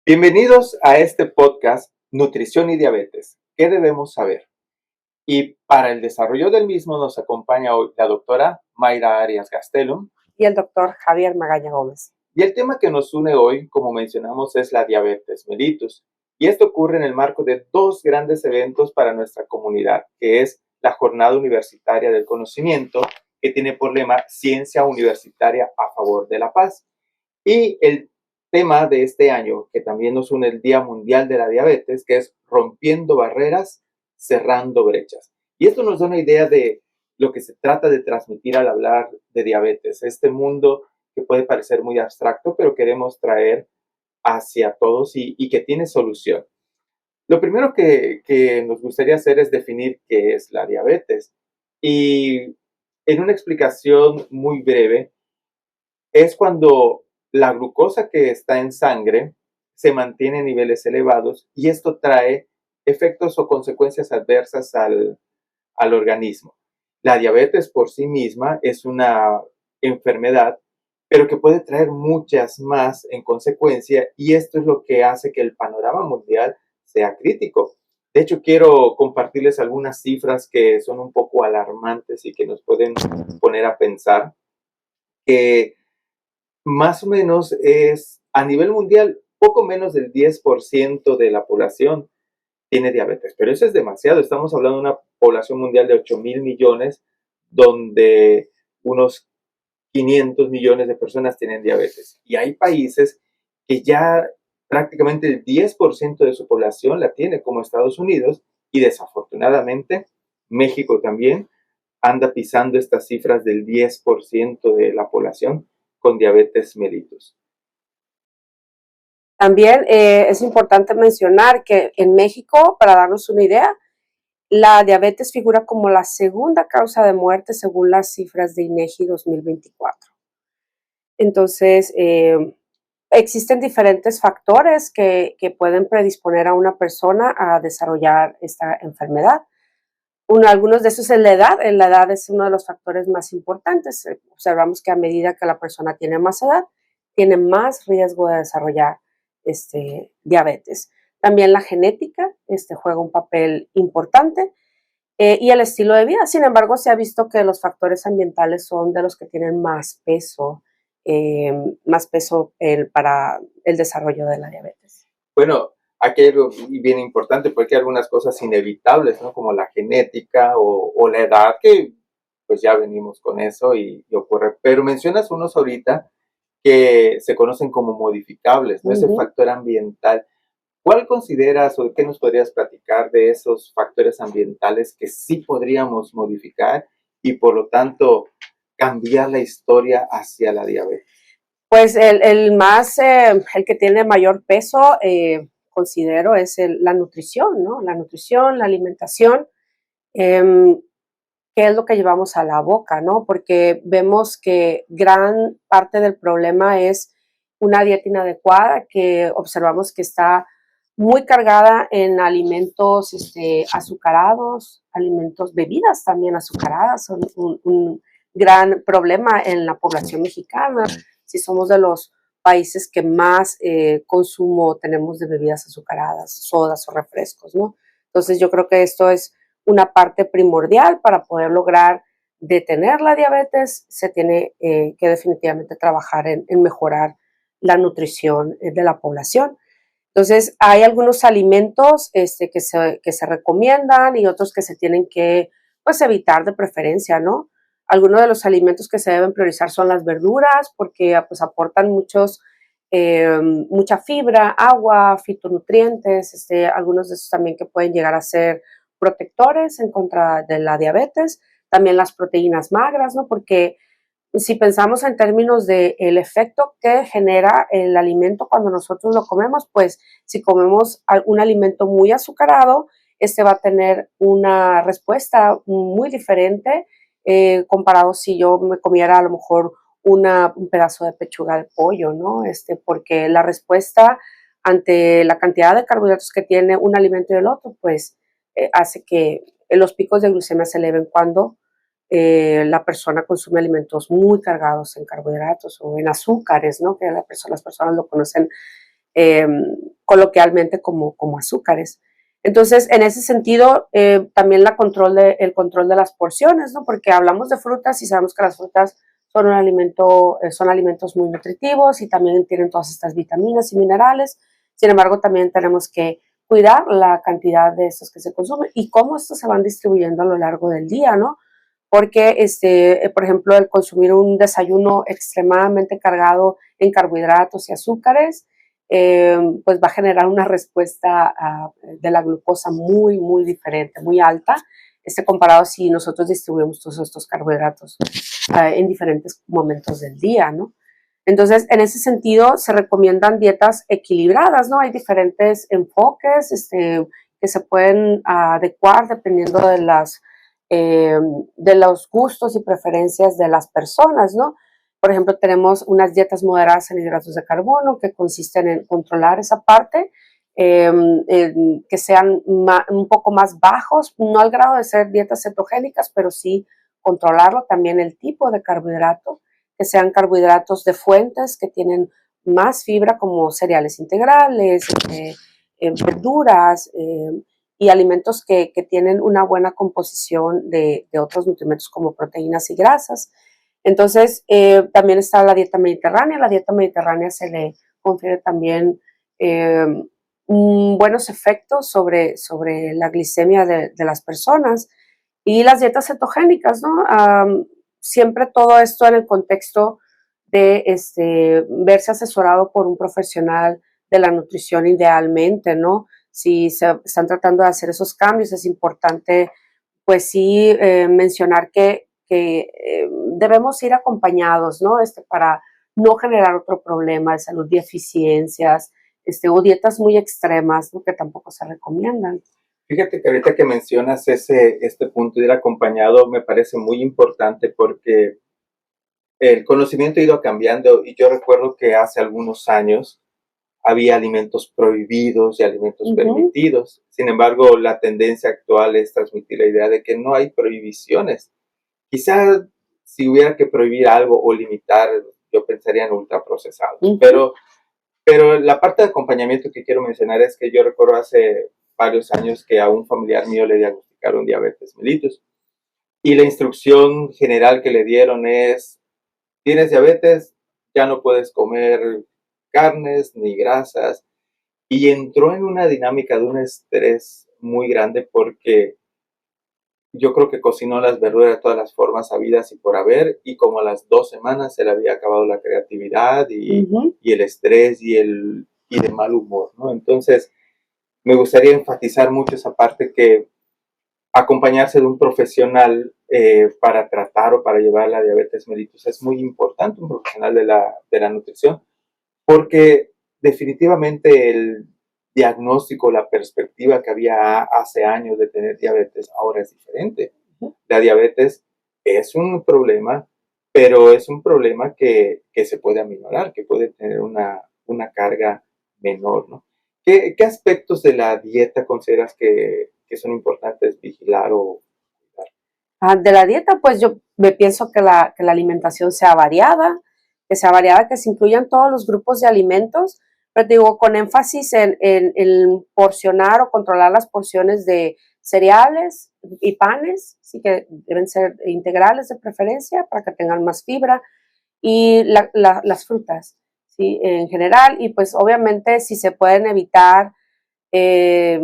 Bienvenidos a este podcast Nutrición y Diabetes. ¿Qué debemos saber? Y para el desarrollo del mismo nos acompaña hoy la doctora Mayra Arias Gastelum y el doctor Javier Magaña Gómez. Y el tema que nos une hoy, como mencionamos, es la diabetes mellitus. Y esto ocurre en el marco de dos grandes eventos para nuestra comunidad, que es la Jornada Universitaria del Conocimiento, que tiene por lema Ciencia Universitaria a Favor de la Paz. Y el tema de este año, que también nos une el Día Mundial de la Diabetes, que es Rompiendo Barreras, Cerrando Brechas. Y esto nos da una idea de lo que se trata de transmitir al hablar de diabetes, este mundo que puede parecer muy abstracto, pero queremos traer hacia todos y que tiene solución. Lo primero que nos gustaría hacer es definir qué es la diabetes. Y en una explicación muy breve, es cuando la glucosa que está en sangre se mantiene en niveles elevados y esto trae efectos o consecuencias adversas al organismo. La diabetes por sí misma es una enfermedad, pero que puede traer muchas más en consecuencia, y esto es lo que hace que el panorama mundial sea crítico. De hecho, quiero compartirles algunas cifras que son un poco alarmantes y que nos pueden poner a pensar que más o menos es a nivel mundial poco menos del 10% de la población tiene diabetes, pero eso es demasiado. Estamos hablando de una población mundial de 8,000 millones, donde unos 500 millones de personas tienen diabetes. Y hay países que ya prácticamente el 10% de su población la tiene, como Estados Unidos, y desafortunadamente México también anda pisando estas cifras del 10% de la población con diabetes mellitus. También es importante mencionar que en México, para darnos una idea, la diabetes figura como la segunda causa de muerte según las cifras de INEGI 2024. Entonces, existen diferentes factores que pueden predisponer a una persona a desarrollar esta enfermedad. Algunos de esos es la edad. La edad es uno de los factores más importantes. Observamos que a medida que la persona tiene más edad, tiene más riesgo de desarrollar diabetes. También la genética juega un papel importante y el estilo de vida. Sin embargo, se ha visto que los factores ambientales son de los que tienen más peso para el desarrollo de la diabetes. Bueno, aquí hay algo bien importante porque hay algunas cosas inevitables, ¿no? Como la genética o la edad, que pues ya venimos con eso y ocurre. Pero mencionas unos ahorita que se conocen como modificables, ¿no? Ese factor ambiental. ¿Cuál consideras o qué nos podrías platicar de esos factores ambientales que sí podríamos modificar y por lo tanto cambiar la historia hacia la diabetes? Pues el que tiene mayor peso, considero, es la nutrición, ¿no? La nutrición, la alimentación, qué es lo que llevamos a la boca, ¿no? Porque vemos que gran parte del problema es una dieta inadecuada, que observamos que está muy cargada en alimentos azucarados, bebidas también azucaradas, son un gran problema en la población mexicana. Si somos de los países que más consumo tenemos de bebidas azucaradas, sodas o refrescos, ¿no? Entonces yo creo que esto es una parte primordial para poder lograr detener la diabetes. Se tiene que definitivamente trabajar en mejorar la nutrición de la población. Entonces, hay algunos alimentos que se recomiendan y otros que se tienen que pues, evitar de preferencia, ¿no? Algunos de los alimentos que se deben priorizar son las verduras porque pues, aportan mucha fibra, agua, fitonutrientes, algunos de esos también que pueden llegar a ser protectores en contra de la diabetes, también las proteínas magras, ¿no? Porque si pensamos en términos del efecto que genera el alimento cuando nosotros lo comemos, pues si comemos un alimento muy azucarado, este va a tener una respuesta muy diferente comparado si yo me comiera a lo mejor un pedazo de pechuga de pollo, ¿no? Porque la respuesta ante la cantidad de carbohidratos que tiene un alimento y el otro, pues hace que los picos de glucemia se eleven cuando la persona consume alimentos muy cargados en carbohidratos o en azúcares, ¿no? Que las personas lo conocen coloquialmente como azúcares. Entonces, en ese sentido, también el control de las porciones, ¿no? Porque hablamos de frutas y sabemos que las frutas son son alimentos muy nutritivos y también tienen todas estas vitaminas y minerales. Sin embargo, también tenemos que cuidar la cantidad de estos que se consumen y cómo estos se van distribuyendo a lo largo del día, ¿no? Porque, por ejemplo, el consumir un desayuno extremadamente cargado en carbohidratos y azúcares, pues va a generar una respuesta de la glucosa muy diferente, muy alta, comparado si nosotros distribuimos todos estos carbohidratos en diferentes momentos del día, ¿no? Entonces, en ese sentido, se recomiendan dietas equilibradas, ¿no? Hay diferentes enfoques que se pueden adecuar dependiendo de los gustos y preferencias de las personas, ¿no? Por ejemplo, tenemos unas dietas moderadas en hidratos de carbono que consisten en controlar esa parte, que sean un poco más bajos, no al grado de ser dietas cetogénicas, pero sí controlarlo, también el tipo de carbohidrato, que sean carbohidratos de fuentes que tienen más fibra como cereales integrales, verduras y alimentos que tienen una buena composición de otros nutrimentos como proteínas y grasas. Entonces, también está la dieta mediterránea. La dieta mediterránea se le confiere también eh, buenos efectos sobre la glicemia de las personas. Y las dietas cetogénicas, ¿no? Siempre todo esto en el contexto de verse asesorado por un profesional de la nutrición idealmente, ¿no? Si se están tratando de hacer esos cambios, es importante, pues sí, mencionar que debemos ir acompañados, ¿no? Para no generar otro problema de salud, de eficiencias, o dietas muy extremas, ¿no? Que tampoco se recomiendan. Fíjate que ahorita que mencionas este punto de ir acompañado me parece muy importante porque el conocimiento ha ido cambiando y yo recuerdo que hace algunos años había alimentos prohibidos y alimentos permitidos. Sin embargo, la tendencia actual es transmitir la idea de que no hay prohibiciones. Quizá si hubiera que prohibir algo o limitar, yo pensaría en ultraprocesados. Pero la parte de acompañamiento que quiero mencionar es que yo recuerdo hace varios años que a un familiar mío le diagnosticaron diabetes mellitus. Y la instrucción general que le dieron es, tienes diabetes, ya no puedes comer carnes ni grasas. Y entró en una dinámica de un estrés muy grande porque yo creo que cocinó las verduras de todas las formas habidas y por haber, y como a las 2 semanas se le había acabado la creatividad y el estrés y de mal humor, ¿no? Entonces, me gustaría enfatizar mucho esa parte que acompañarse de un profesional para tratar o para llevar la diabetes mellitus es muy importante, un profesional de la nutrición, porque definitivamente el diagnóstico, la perspectiva que había hace años de tener diabetes ahora es diferente. La diabetes es un problema, pero es un problema que se puede aminorar, que puede tener una carga menor, ¿no? ¿Qué aspectos de la dieta consideras que son importantes vigilar o cuidar? De la dieta, pues yo me pienso que la alimentación sea variada, que se incluyan todos los grupos de alimentos, pero digo, con énfasis en porcionar o controlar las porciones de cereales y panes, sí que deben ser integrales de preferencia para que tengan más fibra, y las frutas, ¿sí? En general, y pues obviamente si se pueden evitar eh,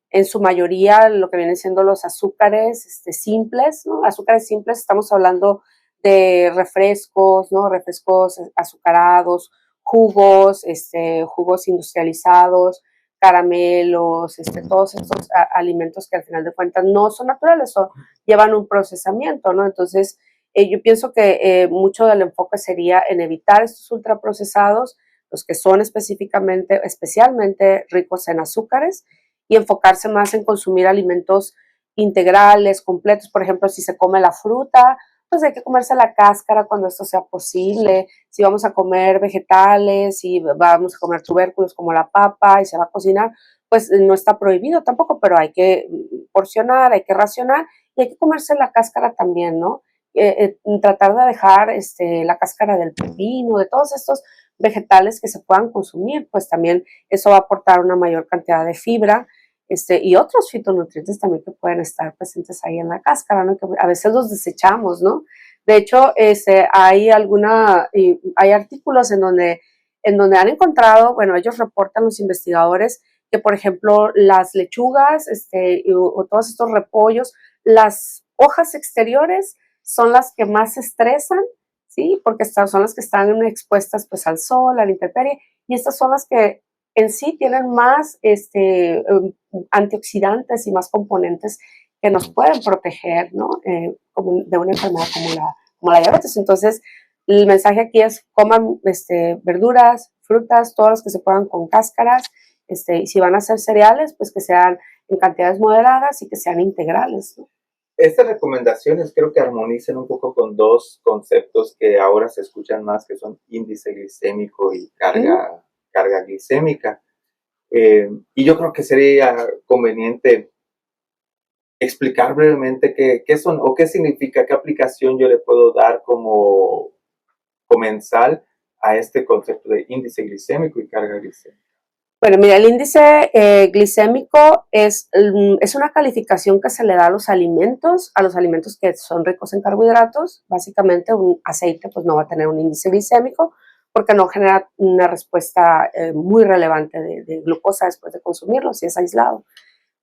en su mayoría lo que vienen siendo los azúcares simples, ¿no? Azúcares simples, estamos hablando de refrescos, ¿no? Refrescos azucarados, jugos, jugos industrializados, caramelos, todos estos alimentos que al final de cuentas no son naturales, llevan un procesamiento, ¿no? Entonces, yo pienso que mucho del enfoque sería en evitar estos ultraprocesados, los que son especialmente ricos en azúcares, y enfocarse más en consumir alimentos integrales, completos. Por ejemplo, si se come la fruta, pues hay que comerse la cáscara cuando esto sea posible. Si vamos a comer vegetales, si vamos a comer tubérculos como la papa y se va a cocinar, pues no está prohibido tampoco, pero hay que porcionar, hay que racionar y hay que comerse la cáscara también, ¿no? Tratar de dejar la cáscara del pepino, de todos estos vegetales que se puedan consumir, pues también eso va a aportar una mayor cantidad de fibra, y otros fitonutrientes también que pueden estar presentes ahí en la cáscara, ¿no? Que a veces los desechamos, ¿no? De hecho, hay artículos en donde han encontrado, bueno, ellos reportan, los investigadores, que por ejemplo las lechugas, o todos estos repollos, las hojas exteriores son las que más se estresan, ¿sí? Porque son las que están expuestas pues al sol, a la intemperie, y estas son las que en sí tienen más antioxidantes y más componentes que nos pueden proteger, ¿no? De una enfermedad como la diabetes. Entonces, el mensaje aquí es coman verduras, frutas, todas las que se puedan con cáscaras, y si van a hacer cereales, pues que sean en cantidades moderadas y que sean integrales, ¿no? Estas recomendaciones creo que armonizan un poco con dos conceptos que ahora se escuchan más, que son índice glicémico y carga glicémica. Y yo creo que sería conveniente explicar brevemente qué son o qué significa, qué aplicación yo le puedo dar como comensal a este concepto de índice glicémico y carga glicémica. Bueno, mira, el índice glicémico es una calificación que se le da a los alimentos que son ricos en carbohidratos. Básicamente, un aceite pues no va a tener un índice glicémico porque no genera una respuesta muy relevante de glucosa después de consumirlo, si es aislado.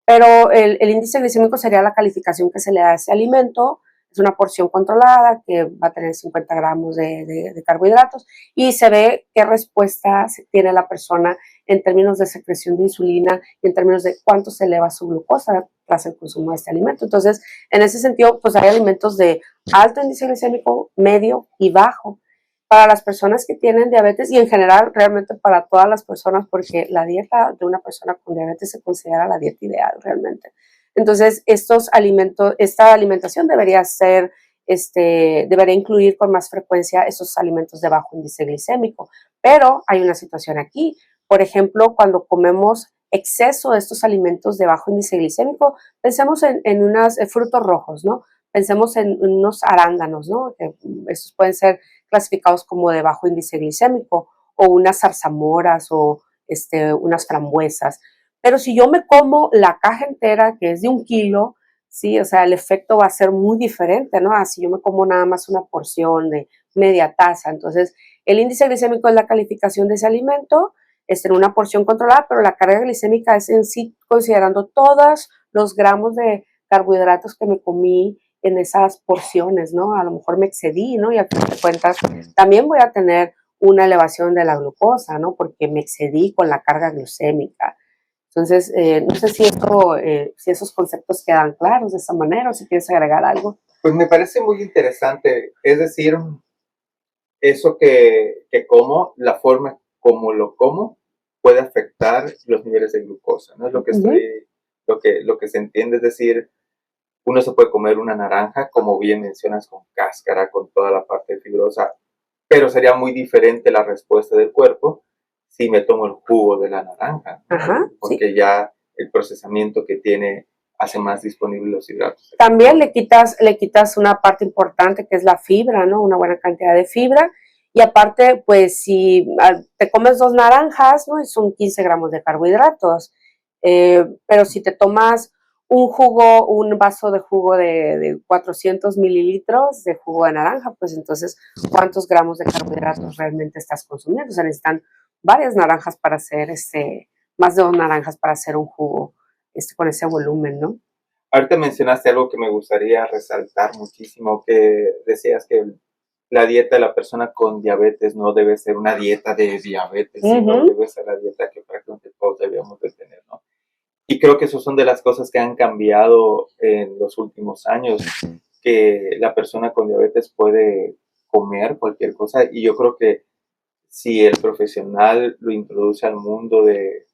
Pero el índice glicémico sería la calificación que se le da a ese alimento. Es una porción controlada que va a tener 50 gramos de carbohidratos y se ve qué respuesta tiene la persona en términos de secreción de insulina y en términos de cuánto se eleva su glucosa tras el consumo de este alimento. Entonces, en ese sentido, pues hay alimentos de alto índice glicémico, medio y bajo para las personas que tienen diabetes y en general realmente para todas las personas, porque la dieta de una persona con diabetes se considera la dieta ideal realmente. Entonces, esta alimentación debería incluir con más frecuencia esos alimentos de bajo índice glicémico. Pero hay una situación aquí. Por ejemplo, cuando comemos exceso de estos alimentos de bajo índice glicémico, pensemos en unos frutos rojos, ¿no? Pensemos en unos arándanos, ¿no? Que estos pueden ser clasificados como de bajo índice glicémico, o unas zarzamoras o unas frambuesas. Pero si yo me como la caja entera, que es de 1 kilo, sí, o sea, el efecto va a ser muy diferente, ¿no? Así yo me como nada más una porción de media taza. Entonces, el índice glicémico es la calificación de ese alimento, en una porción controlada, pero la carga glicémica es en sí considerando todos los gramos de carbohidratos que me comí en esas porciones, ¿no? A lo mejor me excedí, ¿no? Y al fin de cuentas también voy a tener una elevación de la glucosa, ¿no? Porque me excedí con la carga glucémica. Entonces, no sé si esos conceptos quedan claros de esa manera o si quieres agregar algo. Pues me parece muy interesante, es decir, eso que como, la forma como lo como, puede afectar los niveles de glucosa, ¿no? Es lo que lo que se entiende, es decir, uno se puede comer una naranja, como bien mencionas, con cáscara, con toda la parte fibrosa, pero sería muy diferente la respuesta del cuerpo si me tomo el jugo de la naranja, Ajá, porque sí. ya el procesamiento que tiene hace más disponibles los hidratos. También le quitas una parte importante que es la fibra, ¿no? Una buena cantidad de fibra. Y aparte, pues si te comes 2 naranjas, ¿no? Son 15 gramos de carbohidratos. Pero si te tomas un vaso de jugo de 400 mililitros de jugo de naranja, pues entonces, ¿cuántos gramos de carbohidratos realmente estás consumiendo? O sea, necesitan varias naranjas para hacer más de 2 naranjas para hacer un jugo con ese volumen, ¿no? Ahorita mencionaste algo que me gustaría resaltar muchísimo, que decías que la dieta de la persona con diabetes no debe ser una dieta de diabetes, sino debe ser la dieta que prácticamente todos debemos de tener, ¿no? Y creo que eso son de las cosas que han cambiado en los últimos años, que la persona con diabetes puede comer cualquier cosa y yo creo que si el profesional lo introduce al mundo de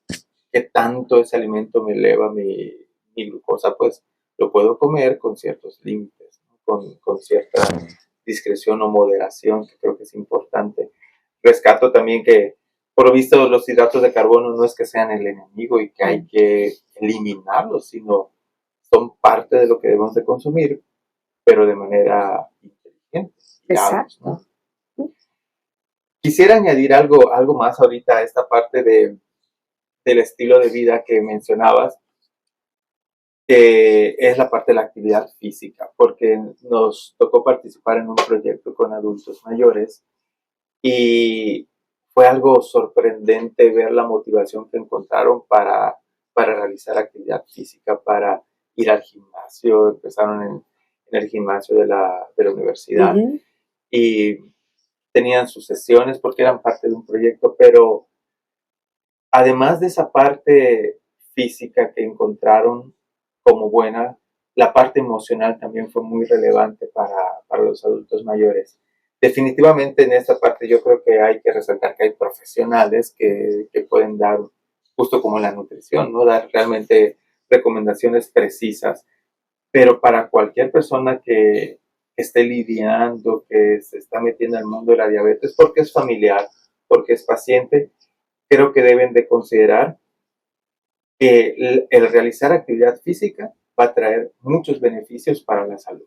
qué tanto ese alimento me eleva mi glucosa, pues lo puedo comer con ciertos límites, ¿no? Con cierta discreción o moderación, que creo que es importante. Rescato también que, por lo visto, los hidratos de carbono no es que sean el enemigo y que hay que eliminarlos, sino son parte de lo que debemos de consumir, pero de manera inteligente. Exacto. ¿No? Quisiera añadir algo más ahorita a esta parte del estilo de vida que mencionabas, que es la parte de la actividad física, porque nos tocó participar en un proyecto con adultos mayores y fue algo sorprendente ver la motivación que encontraron para realizar actividad física, para ir al gimnasio. Empezaron en el gimnasio de la universidad Ujú. y tenían sus sesiones porque eran parte de un proyecto, pero además de esa parte física que encontraron como buena, la parte emocional también fue muy relevante para los adultos mayores. Definitivamente en esta parte yo creo que hay que resaltar que hay profesionales que pueden dar, justo como la nutrición, ¿no? Dar realmente recomendaciones precisas, pero para cualquier persona que esté lidiando, que se está metiendo al mundo de la diabetes, porque es familiar, porque es paciente, creo que deben de considerar que el realizar actividad física va a traer muchos beneficios para la salud.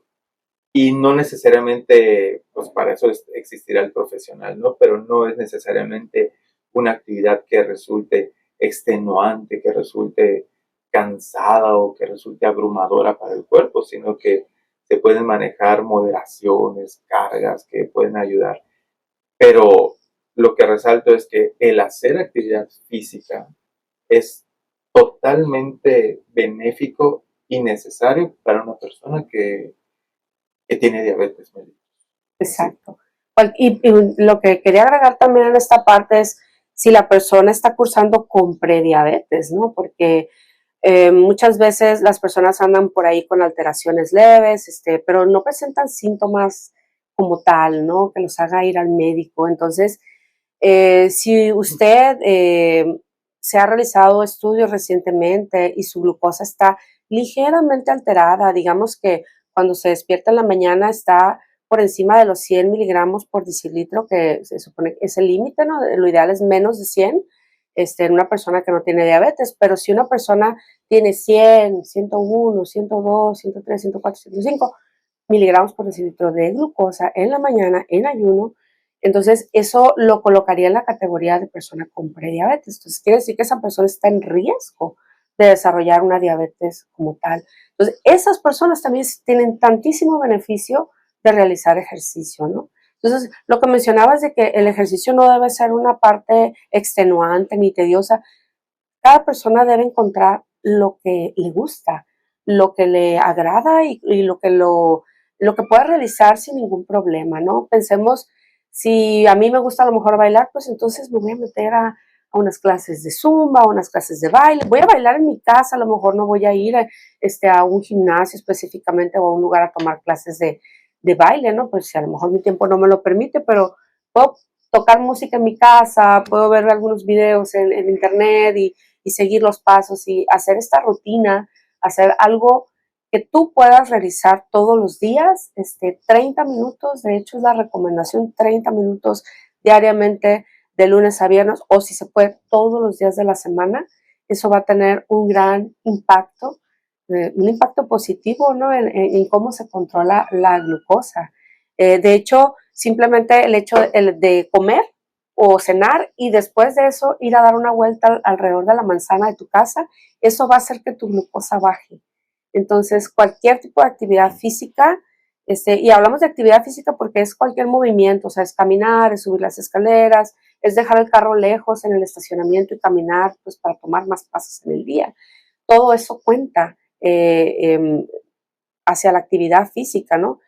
Y no necesariamente, pues para eso existirá el profesional, ¿no? Pero no es necesariamente una actividad que resulte extenuante, que resulte cansada o que resulte abrumadora para el cuerpo, sino que se pueden manejar moderaciones, cargas que pueden ayudar. Pero lo que resalto es que el hacer actividad física es totalmente benéfico y necesario para una persona que tiene diabetes mellitus. Sí. Exacto. Y lo que quería agregar también en esta parte es si la persona está cursando con prediabetes, ¿no? Porque muchas veces las personas andan por ahí con alteraciones leves, pero no presentan síntomas como tal, ¿no? Que los haga ir al médico. Entonces, si usted se ha realizado estudios recientemente y su glucosa está ligeramente alterada, digamos que cuando se despierta en la mañana está por encima de los 100 miligramos por decilitro, que se supone que es el límite, ¿no? Lo ideal es menos de 100 en una persona que no tiene diabetes, pero si una persona tiene 100, 101, 102, 103, 104, 105 miligramos por decilitro de glucosa en la mañana en ayuno, entonces eso lo colocaría en la categoría de persona con prediabetes. Entonces quiere decir que esa persona está en riesgo de desarrollar una diabetes como tal. Entonces esas personas también tienen tantísimo beneficio de realizar ejercicio, ¿no? Entonces, lo que mencionabas de que el ejercicio no debe ser una parte extenuante ni tediosa, cada persona debe encontrar lo que le gusta, lo que le agrada y lo que pueda realizar sin ningún problema, ¿no? Pensemos, si a mí me gusta a lo mejor bailar, pues entonces me voy a meter a unas clases de zumba, a unas clases de baile. Voy a bailar en mi casa, a lo mejor no voy a ir a un gimnasio específicamente o a un lugar a tomar clases de baile, ¿no? Pues si a lo mejor mi tiempo no me lo permite, pero puedo tocar música en mi casa, puedo ver algunos videos en internet y seguir los pasos y hacer esta rutina, hacer algo que tú puedas realizar todos los días, 30 minutos, de hecho es la recomendación, 30 minutos diariamente de lunes a viernes o si se puede todos los días de la semana, eso va a tener un gran impacto, un impacto positivo, ¿no? En cómo se controla la glucosa. De hecho, simplemente el hecho de comer o cenar y después de eso ir a dar una vuelta alrededor de la manzana de tu casa, eso va a hacer que tu glucosa baje. Entonces, cualquier tipo de actividad física, y hablamos de actividad física porque es cualquier movimiento, o sea, es caminar, es subir las escaleras, es dejar el carro lejos en el estacionamiento y caminar, pues para tomar más pasos en el día. Todo eso cuenta hacia la actividad física, ¿no?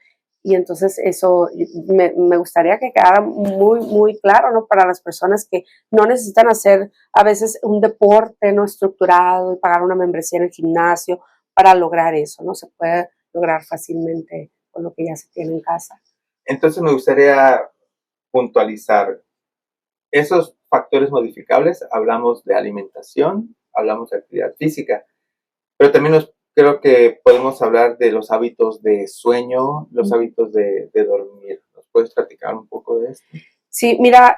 Y entonces eso me gustaría que quedara muy, muy claro, ¿no? Para las personas que no necesitan hacer a veces un deporte no estructurado y pagar una membresía en el gimnasio para lograr eso, ¿no? Se puede lograr fácilmente con lo que ya se tiene en casa. Entonces me gustaría puntualizar esos factores modificables. Hablamos de alimentación, hablamos de actividad física, pero también creo que podemos hablar de los hábitos de sueño, los hábitos de dormir. ¿Nos puedes platicar un poco de esto? Sí, mira,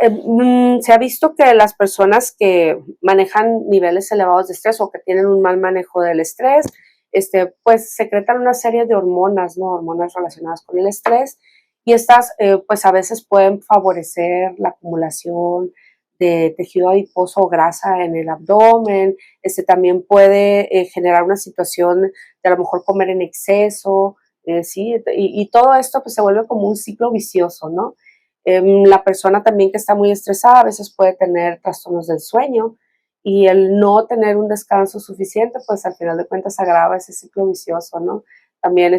se ha visto que las personas que manejan niveles elevados de estrés o que tienen un mal manejo del estrés, pues secretan una serie de hormonas, ¿no? Hormonas relacionadas con el estrés y estas pues a veces pueden favorecer la acumulación de tejido adiposo o grasa en el abdomen. También puede generar una situación de a lo mejor comer en exceso, sí, y todo esto pues se vuelve como un ciclo vicioso, ¿no? La persona también que está muy estresada a veces puede tener trastornos del sueño, y el no tener un descanso suficiente, pues al final de cuentas agrava ese ciclo vicioso, ¿no? También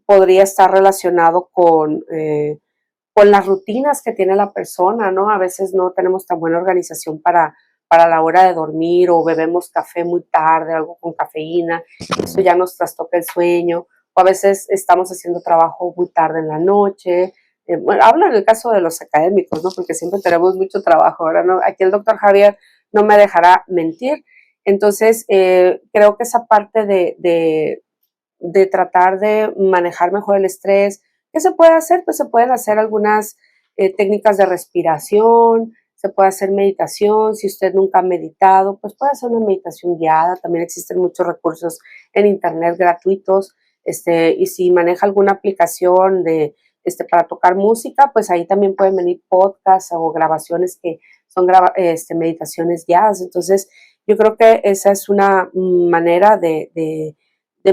podría estar relacionado con las rutinas que tiene la persona, ¿no? A veces no tenemos tan buena organización para la hora de dormir, o bebemos café muy tarde, algo con cafeína, eso ya nos trastoca el sueño, o a veces estamos haciendo trabajo muy tarde en la noche. Bueno, hablo en el caso de los académicos, ¿no? Porque siempre tenemos mucho trabajo, ¿verdad? ¿No? Aquí el doctor Javier no me dejará mentir. Entonces, creo que esa parte de tratar de manejar mejor el estrés. ¿Qué se puede hacer? Pues se pueden hacer algunas técnicas de respiración, se puede hacer meditación. Si usted nunca ha meditado, pues puede hacer una meditación guiada. También existen muchos recursos en internet gratuitos. Y si maneja alguna aplicación para tocar música, pues ahí también pueden venir podcasts o grabaciones que son meditaciones guiadas. Entonces, yo creo que esa es una manera de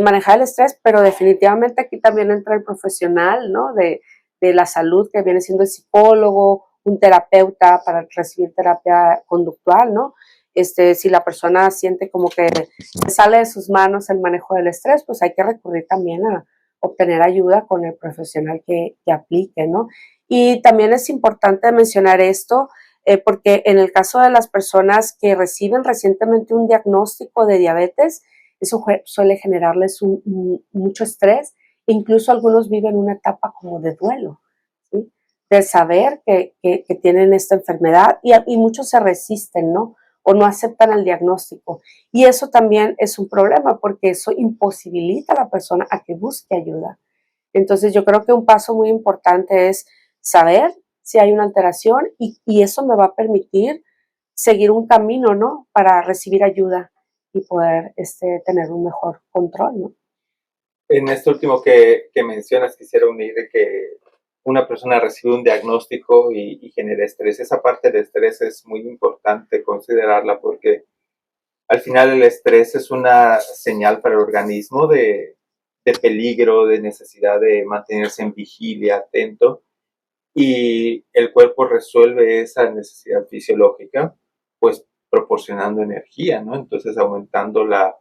manejar el estrés, pero definitivamente aquí también entra el profesional, ¿no? De la salud, que viene siendo el psicólogo, un terapeuta para recibir terapia conductual, ¿no? Si la persona siente como que se sale de sus manos el manejo del estrés, pues hay que recurrir también a obtener ayuda con el profesional que aplique, ¿no? Y también es importante mencionar esto, porque en el caso de las personas que reciben recientemente un diagnóstico de diabetes, eso suele generarles mucho estrés, e incluso algunos viven una etapa como de duelo, ¿sí? De saber que tienen esta enfermedad, y muchos se resisten, ¿no? O no aceptan el diagnóstico. Y eso también es un problema, porque eso imposibilita a la persona a que busque ayuda. Entonces yo creo que un paso muy importante es saber si hay una alteración, y eso me va a permitir seguir un camino, ¿no? Para recibir ayuda y poder tener un mejor control, ¿no? En esto último que mencionas, quisiera unir de que una persona recibe un diagnóstico y genera estrés. Esa parte de estrés es muy importante considerarla porque al final el estrés es una señal para el organismo de peligro, de necesidad de mantenerse en vigilia, atento, y el cuerpo resuelve esa necesidad fisiológica, pues proporcionando energía, ¿no? Entonces aumentando la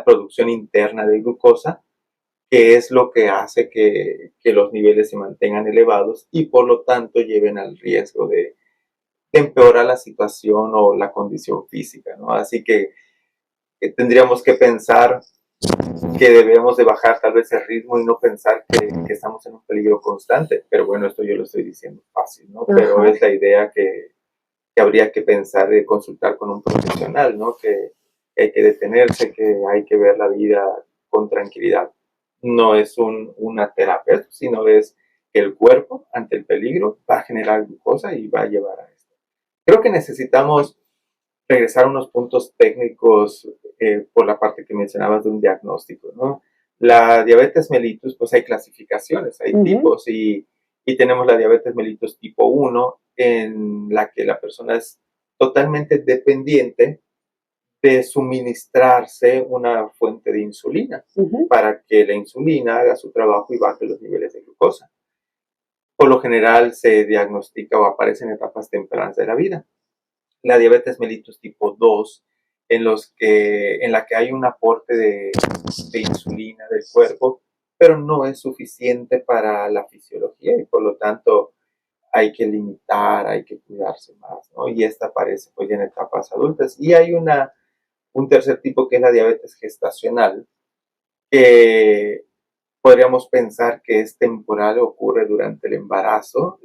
producción interna de glucosa, que es lo que hace que los niveles se mantengan elevados y por lo tanto lleven al riesgo de empeorar la situación o la condición física, ¿no? Así que tendríamos que pensar que debemos de bajar tal vez el ritmo y no pensar que estamos en un peligro constante. Pero bueno, esto yo lo estoy diciendo fácil, ¿no? Pero Ajá. es la idea que habría que pensar de consultar con un profesional, ¿no? Que hay que detenerse, que hay que ver la vida con tranquilidad. No es una terapia, sino es que el cuerpo ante el peligro va a generar glucosa y va a llevar a esto. Creo que necesitamos regresar a unos puntos técnicos por la parte que mencionabas de un diagnóstico, ¿no? La diabetes mellitus, pues hay clasificaciones, hay tipos, y tenemos la diabetes mellitus tipo 1, en la que la persona es totalmente dependiente de suministrarse una fuente de insulina Ujú. para que la insulina haga su trabajo y baje los niveles de glucosa. Por lo general se diagnostica o aparece en etapas tempranas de la vida. La diabetes mellitus tipo 2, en la que hay un aporte de insulina del cuerpo, pero no es suficiente para la fisiología y por lo tanto hay que limitar, hay que cuidarse más, ¿no? Y esta aparece pues ya en etapas adultas. Y hay un tercer tipo que es la diabetes gestacional, que podríamos pensar que es temporal, ocurre durante el embarazo,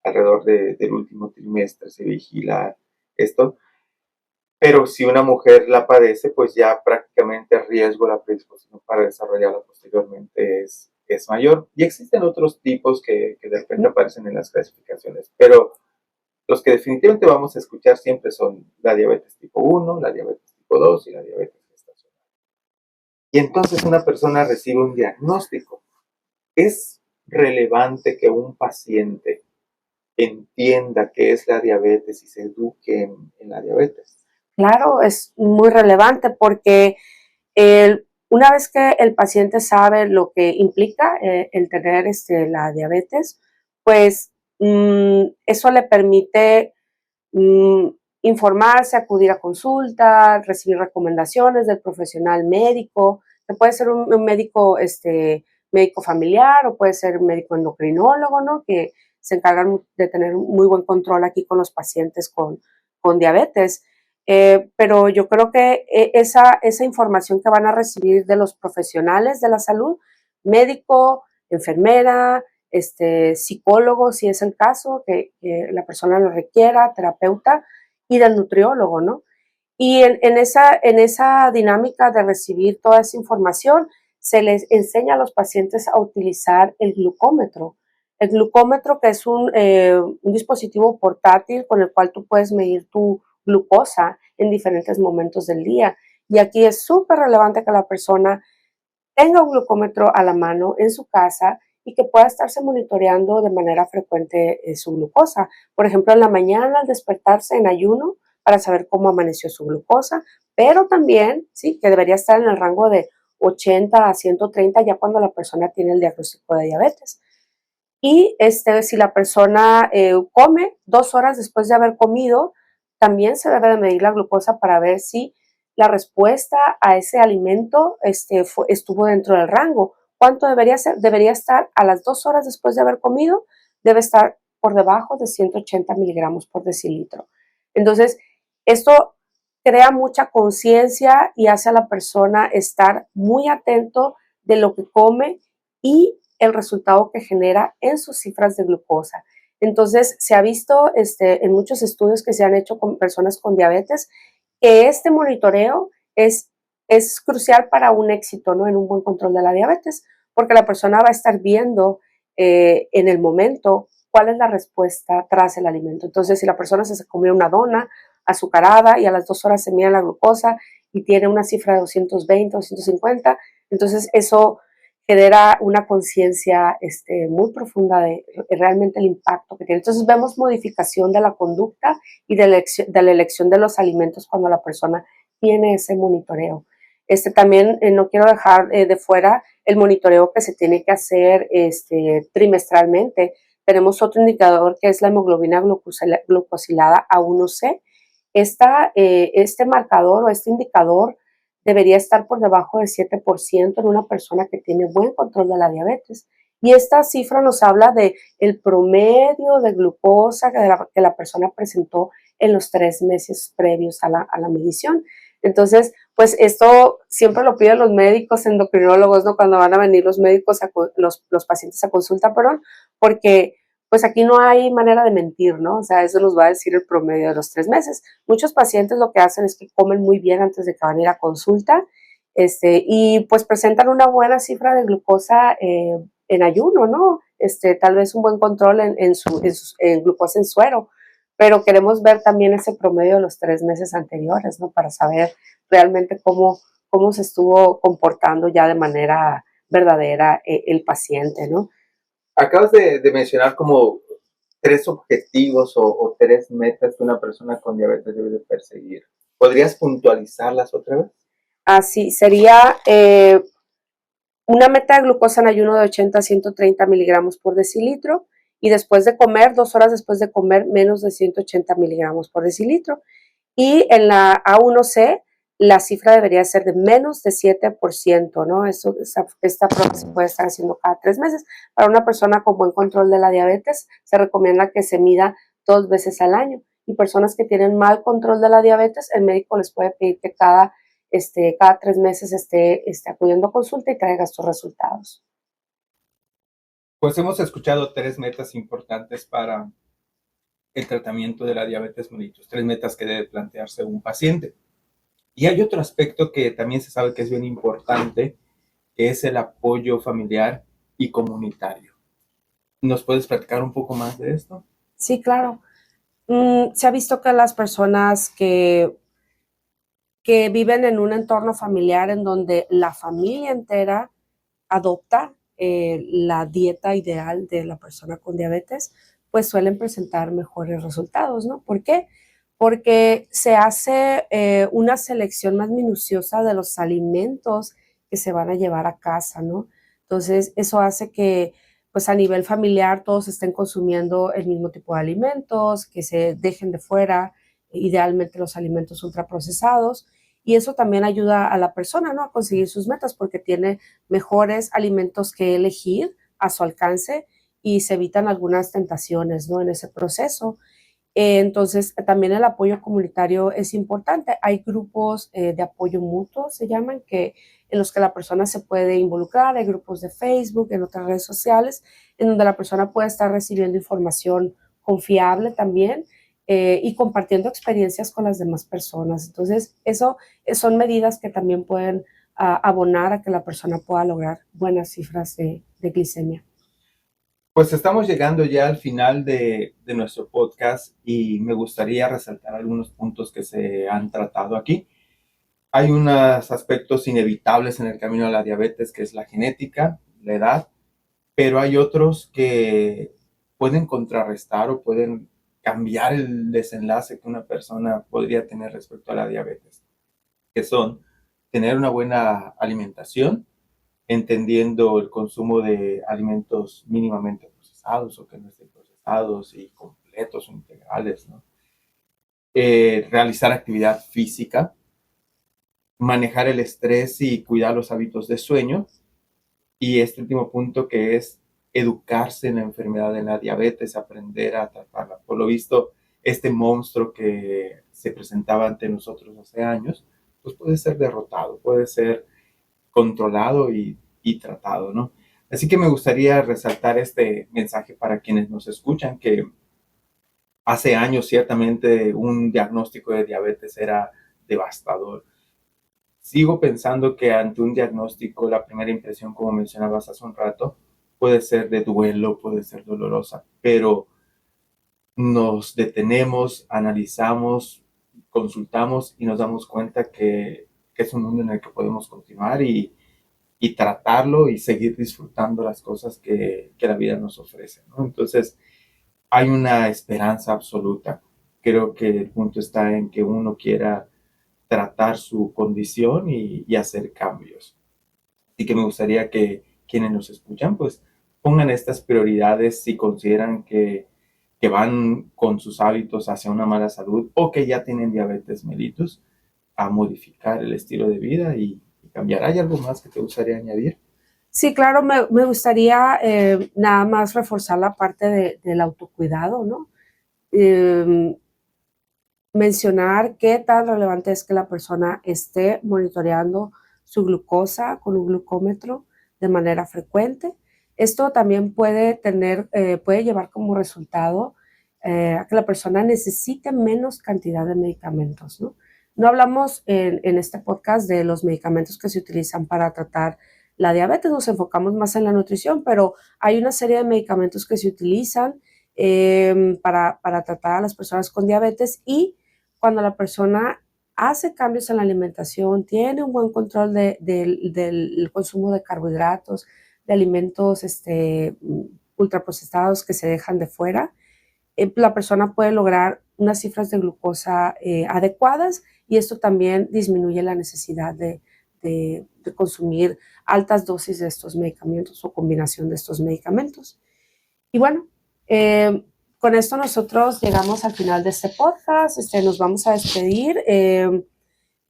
alrededor del último trimestre se vigila esto, pero si una mujer la padece, pues ya prácticamente el riesgo, la predisposición para desarrollarla posteriormente es mayor. Y existen otros tipos que de repente aparecen en las clasificaciones, pero los que definitivamente vamos a escuchar siempre son la diabetes tipo 1, la diabetes tipo 2 y la diabetes gestacional. Y entonces una persona recibe un diagnóstico ¿Es relevante que un paciente entienda qué es la diabetes y se eduque en la diabetes? Claro, es muy relevante porque una vez que el paciente sabe lo que implica el tener la diabetes, pues eso le permite mm, informarse, acudir a consulta, recibir recomendaciones del profesional médico, que puede ser un médico, médico familiar o puede ser un médico endocrinólogo, ¿no? Que se encargan de tener un muy buen control aquí con los pacientes con diabetes. Pero yo creo que esa información que van a recibir de los profesionales de la salud, médico, enfermera, psicólogo, si es el caso, que la persona lo requiera, terapeuta, y del nutriólogo, ¿no? Y en esa dinámica de recibir toda esa información, se les enseña a los pacientes a utilizar el glucómetro. El glucómetro, que es un dispositivo portátil con el cual tú puedes medir tu glucosa en diferentes momentos del día. Y aquí es súper relevante que la persona tenga un glucómetro a la mano en su casa y que pueda estarse monitoreando de manera frecuente su glucosa. Por ejemplo, en la mañana al despertarse en ayuno para saber cómo amaneció su glucosa, pero también, sí, que debería estar en el rango de 80 a 130 ya cuando la persona tiene el diagnóstico de diabetes. Y si la persona come 2 horas después de haber comido, también se debe de medir la glucosa para ver si la respuesta a ese alimento estuvo dentro del rango. ¿Cuánto debería ser? Debería estar a las 2 horas después de haber comido, debe estar por debajo de 180 miligramos por decilitro. Entonces, esto crea mucha conciencia y hace a la persona estar muy atento de lo que come y el resultado que genera en sus cifras de glucosa. Entonces, se ha visto en muchos estudios que se han hecho con personas con diabetes que este monitoreo es crucial para un éxito, ¿no? En un buen control de la diabetes, porque la persona va a estar viendo en el momento cuál es la respuesta tras el alimento. Entonces, si la persona se comió una dona azucarada y a las 2 horas se mide la glucosa y tiene una cifra de 220 o 250, entonces eso genera una conciencia muy profunda de realmente el impacto que tiene. Entonces vemos modificación de la conducta y de la elección de los alimentos cuando la persona tiene ese monitoreo. También no quiero dejar de fuera el monitoreo que se tiene que hacer trimestralmente. Tenemos otro indicador que es la hemoglobina glucosilada A1C. Este marcador o este indicador debería estar por debajo del 7% en una persona que tiene buen control de la diabetes. Y esta cifra nos habla de el promedio de glucosa que la persona presentó en los 3 meses previos a la medición. Entonces, pues esto siempre lo piden los médicos endocrinólogos, ¿no? Cuando van a venir los médicos, los pacientes a consulta, perdón, porque pues aquí no hay manera de mentir, ¿no? O sea, eso nos va a decir el promedio de los 3 meses. Muchos pacientes lo que hacen es que comen muy bien antes de que van a ir a consulta, y pues presentan una buena cifra de glucosa en ayuno, ¿no? Tal vez un buen control en glucosa en suero, pero queremos ver también ese promedio de los 3 meses anteriores, ¿no? Para saber realmente cómo se estuvo comportando ya de manera verdadera el paciente, ¿no? Acabas de mencionar como 3 objetivos o 3 metas que una persona con diabetes debe de perseguir. ¿Podrías puntualizarlas otra vez? Así sería una meta de glucosa en ayuno de 80 a 130 miligramos por decilitro y después de comer, 2 horas después de comer, menos de 180 miligramos por decilitro. Y en la A1C, la cifra debería ser de menos de 7%, ¿no? Esta prueba se puede estar haciendo cada 3 meses. Para una persona con buen control de la diabetes, se recomienda que se mida 2 veces al año. Y personas que tienen mal control de la diabetes, el médico les puede pedir que cada 3 meses esté acudiendo a consulta y traiga estos resultados. Pues hemos escuchado 3 metas importantes para el tratamiento de la diabetes mellitus, 3 metas que debe plantearse un paciente. Y hay otro aspecto que también se sabe que es bien importante, que es el apoyo familiar y comunitario. ¿Nos puedes platicar un poco más de esto? Sí, claro. Se ha visto que las personas que viven en un entorno familiar en donde la familia entera adopta la dieta ideal de la persona con diabetes, pues suelen presentar mejores resultados, ¿no? ¿Por qué? Porque se hace una selección más minuciosa de los alimentos que se van a llevar a casa, ¿no? Entonces, eso hace que, pues a nivel familiar, todos estén consumiendo el mismo tipo de alimentos, que se dejen de fuera, idealmente los alimentos ultraprocesados, y eso también ayuda a la persona, ¿no? A conseguir sus metas porque tiene mejores alimentos que elegir a su alcance y se evitan algunas tentaciones, ¿no? En ese proceso. Entonces, también el apoyo comunitario es importante. Hay grupos de apoyo mutuo, se llaman, en los que la persona se puede involucrar. Hay grupos de Facebook, en otras redes sociales, en donde la persona puede estar recibiendo información confiable también y compartiendo experiencias con las demás personas. Entonces, eso son medidas que también pueden abonar a que la persona pueda lograr buenas cifras de glicemia. Pues estamos llegando ya al final de nuestro podcast y me gustaría resaltar algunos puntos que se han tratado aquí. Hay unos aspectos inevitables en el camino a la diabetes, que es la genética, la edad, pero hay otros que pueden contrarrestar o pueden cambiar el desenlace que una persona podría tener respecto a la diabetes, que son tener una buena alimentación, entendiendo el consumo de alimentos mínimamente procesados o que no estén procesados y completos o integrales, ¿no? Realizar actividad física, manejar el estrés y cuidar los hábitos de sueño. Y este último punto que es educarse en la enfermedad de la diabetes, aprender a tratarla. Por lo visto, este monstruo que se presentaba ante nosotros hace años, pues puede ser derrotado, puede ser controlado y tratado, ¿no? Así que me gustaría resaltar este mensaje para quienes nos escuchan, que hace años ciertamente un diagnóstico de diabetes era devastador. Sigo pensando que ante un diagnóstico, la primera impresión, como mencionabas hace un rato, puede ser de duelo, puede ser dolorosa, pero nos detenemos, analizamos, consultamos y nos damos cuenta que es un mundo en el que podemos continuar y tratarlo y seguir disfrutando las cosas que la vida nos ofrece, ¿no? Entonces, hay una esperanza absoluta. Creo que el punto está en que uno quiera tratar su condición y hacer cambios. Así que me gustaría que quienes nos escuchan, pues pongan estas prioridades si consideran que van con sus hábitos hacia una mala salud o que ya tienen diabetes mellitus, a modificar el estilo de vida y cambiar. ¿Hay algo más que te gustaría añadir? Sí, claro, me gustaría nada más reforzar la parte del autocuidado, ¿no? Eh, Mencionar qué tan relevante es que la persona esté monitoreando su glucosa con un glucómetro de manera frecuente. Esto también puede llevar como resultado a que la persona necesite menos cantidad de medicamentos, ¿no? No hablamos en este podcast de los medicamentos que se utilizan para tratar la diabetes, nos enfocamos más en la nutrición, pero hay una serie de medicamentos que se utilizan para tratar a las personas con diabetes y cuando la persona hace cambios en la alimentación, tiene un buen control del consumo de carbohidratos, de alimentos ultraprocesados que se dejan de fuera, la persona puede lograr unas cifras de glucosa adecuadas y esto también disminuye la necesidad de consumir altas dosis de estos medicamentos o combinación de estos medicamentos. Y bueno, con esto nosotros llegamos al final de este podcast, nos vamos a despedir,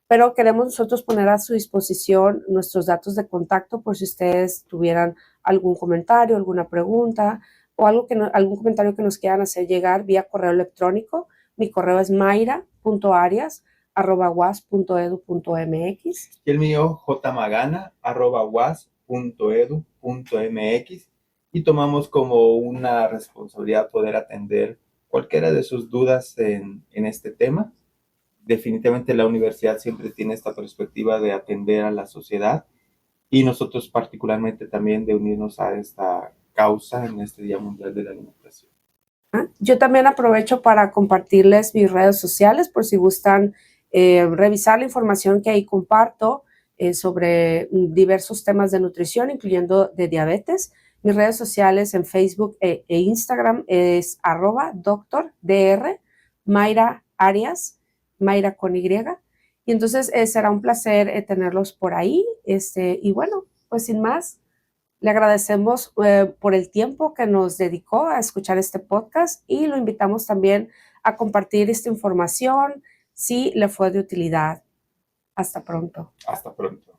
pero queremos nosotros poner a su disposición nuestros datos de contacto por si ustedes tuvieran algún comentario, alguna pregunta o algún comentario que nos quieran hacer llegar vía correo electrónico. Mi correo es mayra.arias@uas.edu.mx. Y el mío, jmagana@uas.edu.mx, y tomamos como una responsabilidad poder atender cualquiera de sus dudas en este tema. Definitivamente la universidad siempre tiene esta perspectiva de atender a la sociedad y nosotros particularmente también de unirnos a esta causa en este Día Mundial de la Alimentación. Yo también aprovecho para compartirles mis redes sociales por si gustan revisar la información que ahí comparto. sobre diversos temas de nutrición, incluyendo de diabetes. Mis redes sociales en Facebook e Instagram es @doctor.dr Mayra Arias, Mayra con Y. Y entonces será un placer tenerlos por ahí. Y bueno, pues sin más, le agradecemos por el tiempo que nos dedicó a escuchar este podcast y lo invitamos también a compartir esta información si le fue de utilidad. Hasta pronto. Hasta pronto.